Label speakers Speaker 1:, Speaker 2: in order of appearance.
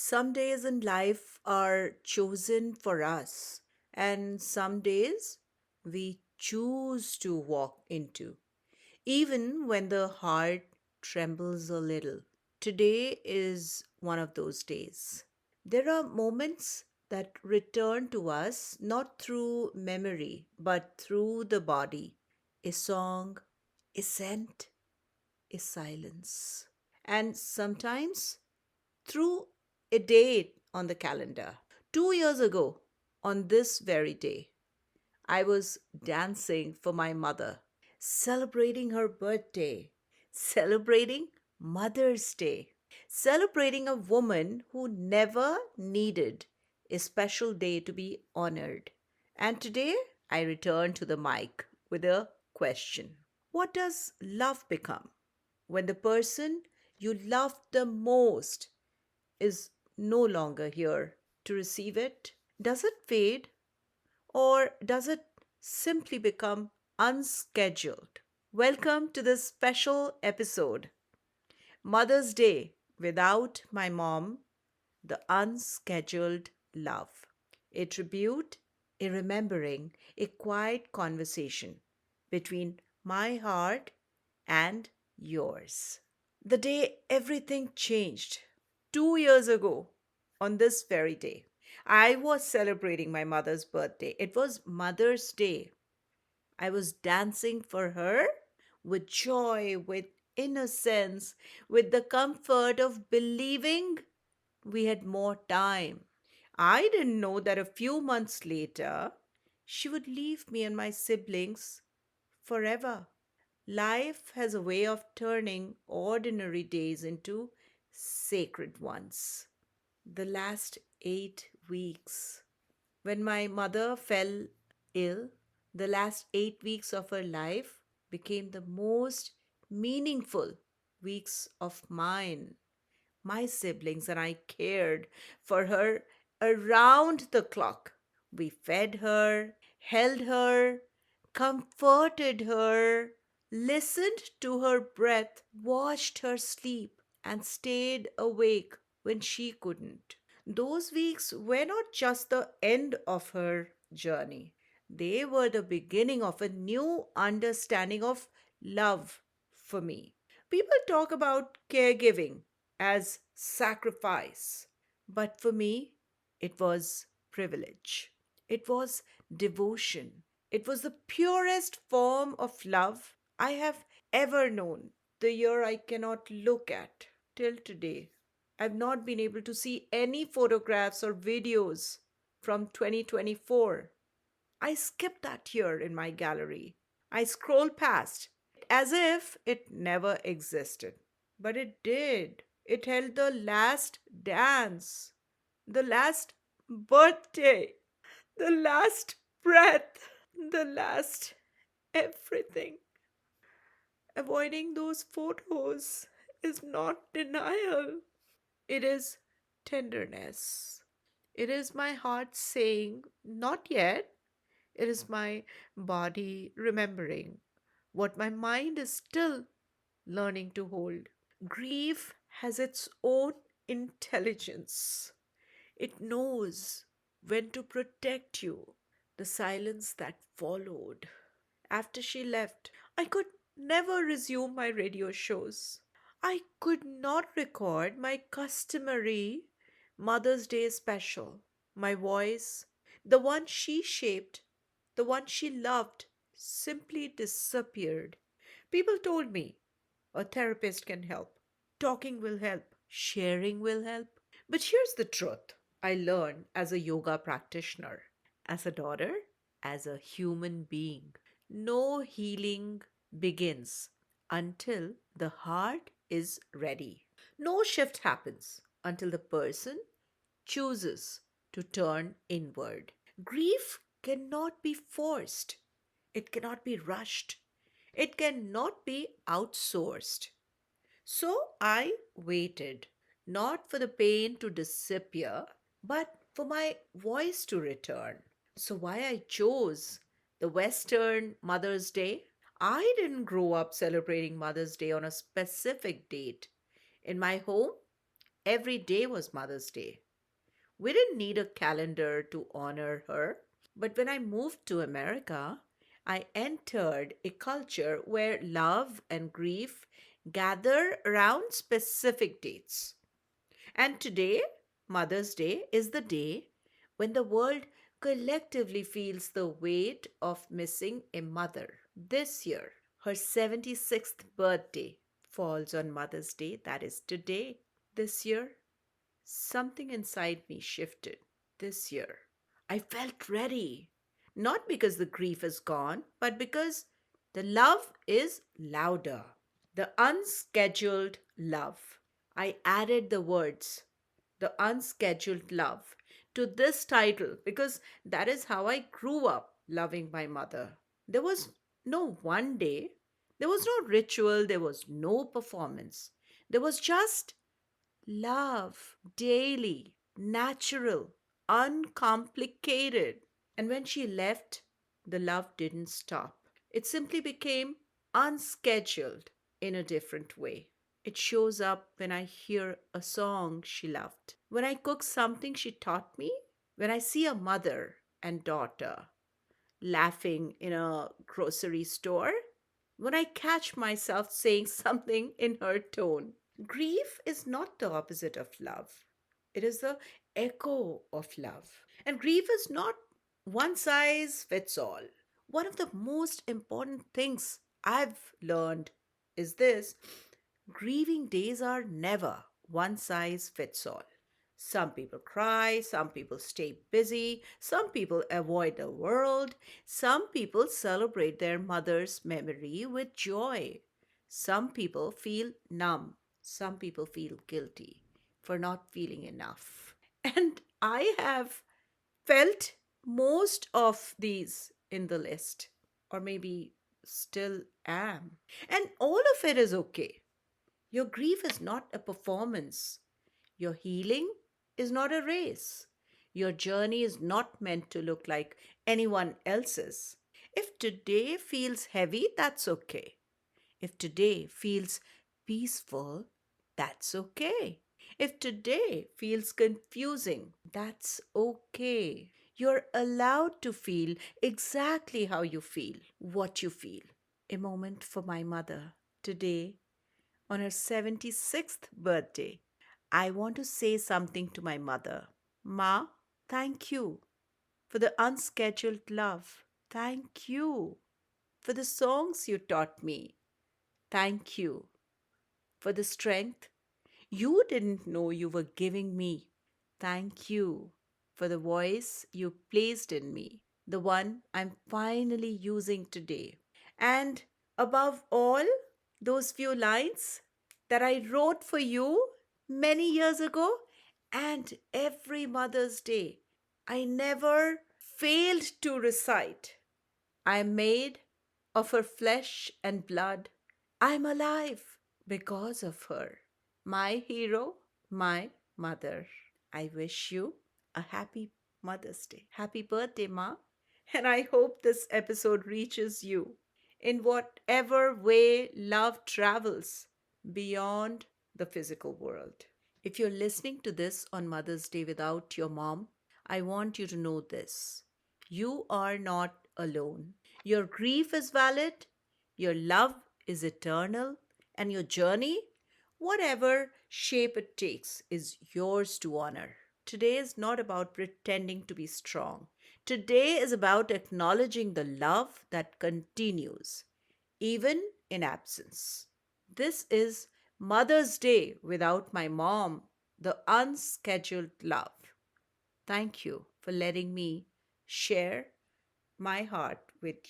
Speaker 1: Some days in life are chosen for us, and some days we choose to walk into, even when the heart trembles a little. Today is one of those days. There are moments that return to us not through memory but through the body. A song, a scent, a silence. And sometimes through a date on the calendar. 2 years ago, on this very day, I was dancing for my mother, celebrating her birthday, celebrating Mother's Day, celebrating a woman who never needed a special day to be honored. And today, I return to the mic with a question. What does love become when the person you love the most is no longer here to receive it? Does it fade or does it simply become unscheduled? Welcome to this special episode, Mother's Day without my mom, the unscheduled love. A tribute, a remembering, a quiet conversation between my heart and yours. The day everything changed. 2 years ago, on this very day, I was celebrating my mother's birthday. It was Mother's Day. I was dancing for her with joy, with innocence, with the comfort of believing we had more time. I didn't know that a few months later, she would leave me and my siblings forever. Life has a way of turning ordinary days into sacred ones. The last 8 weeks, when my mother fell ill, the last 8 weeks of her life became the most meaningful weeks of mine. My siblings and I cared for her around the clock. We fed her, held her, comforted her, listened to her breath, watched her sleep, and stayed awake when she couldn't. Those weeks were not just the end of her journey, they were the beginning of a new understanding of love for me. People talk about caregiving as sacrifice, but for me, it was privilege. It was devotion. It was the purest form of love I have ever known. The year I cannot look at till today. I've not been able to see any photographs or videos from 2024. I skipped that year in my gallery. I scrolled past as if it never existed. But it did. It held the last dance, the last birthday, the last breath, the last everything. Avoiding those photos is not denial, it is tenderness. It is my heart saying, not yet. It is my body remembering what my mind is still learning to hold. Grief has its own intelligence. It knows when to protect you. The silence that followed after she left, I could never resume my radio shows. I could not record my customary Mother's Day special. My voice, the one she shaped, the one she loved, simply disappeared. People told me a therapist can help, talking will help, sharing will help. But here's the truth I learned as a yoga practitioner, as a daughter, as a human being. No healing begins until the heart is ready. No shift happens until the person chooses to turn inward. Grief cannot be forced, it cannot be rushed, it cannot be outsourced. So I waited, not for the pain to disappear, but for my voice to return. So, why I chose the Western Mother's Day? I didn't grow up celebrating Mother's Day on a specific date. In my home, Every day was Mother's Day. We didn't need a calendar to honor her. But when I moved to America, I entered a culture where love and grief gather around specific dates. And today, Mother's Day, is the day when the world collectively feels the weight of missing a mother. This year, her 76th birthday falls on Mother's Day, that is today. This year, something inside me shifted. This year, I felt ready. Not because the grief is gone, but because the love is louder. The unscheduled love. I added the words, the unscheduled love, to this title because that is how I grew up loving my mother. There was no one day, there was no ritual, there was no performance. There was just love, daily, natural, uncomplicated. And when she left, the love didn't stop. It simply became unscheduled in a different way. It shows up when I hear a song she loved, when I cook something she taught me, when I see a mother and daughter laughing in a grocery store, when I catch myself saying something in her tone. Grief is not the opposite of love, it is the echo of love. And grief is not one size fits all. One of the most important things I've learned is this: grieving days are never one size fits all. Some people cry, some people stay busy, some people avoid the world, some people celebrate their mother's memory with joy. Some people feel numb, some people feel guilty for not feeling enough. And I have felt most of these in the list, or maybe still am. And all of it is okay. Your grief is not a performance. Your healing is not a race. Your journey is not meant to look like anyone else's. If today feels heavy, that's okay. If today feels peaceful, that's okay. If today feels confusing, that's okay. You're allowed to feel exactly how you feel, what you feel. A moment for my mother. Today, on her 76th birthday, I want to say something to my mother. Ma, thank you for the unscheduled love. Thank you for the songs you taught me. Thank you for the strength you didn't know you were giving me. Thank you for the voice you placed in me, the one I'm finally using today. And above all, those few lines that I wrote for you many years ago and every Mother's Day, I never failed to recite. I'm made of her flesh and blood. I'm alive because of her. My hero, my mother. I wish you a happy Mother's Day. Happy birthday, Ma. And I hope this episode reaches you in whatever way love travels beyond the physical world. If you're listening to this on Mother's Day without your mom, I want you to know this: you are not alone. Your grief is valid, your love is eternal, and your journey, whatever shape it takes, is yours to honor. Today is not about pretending to be strong. Today is about acknowledging the love that continues, even in absence. This is Mother's Day without my mom, the unscheduled love. Thank you for letting me share my heart with you.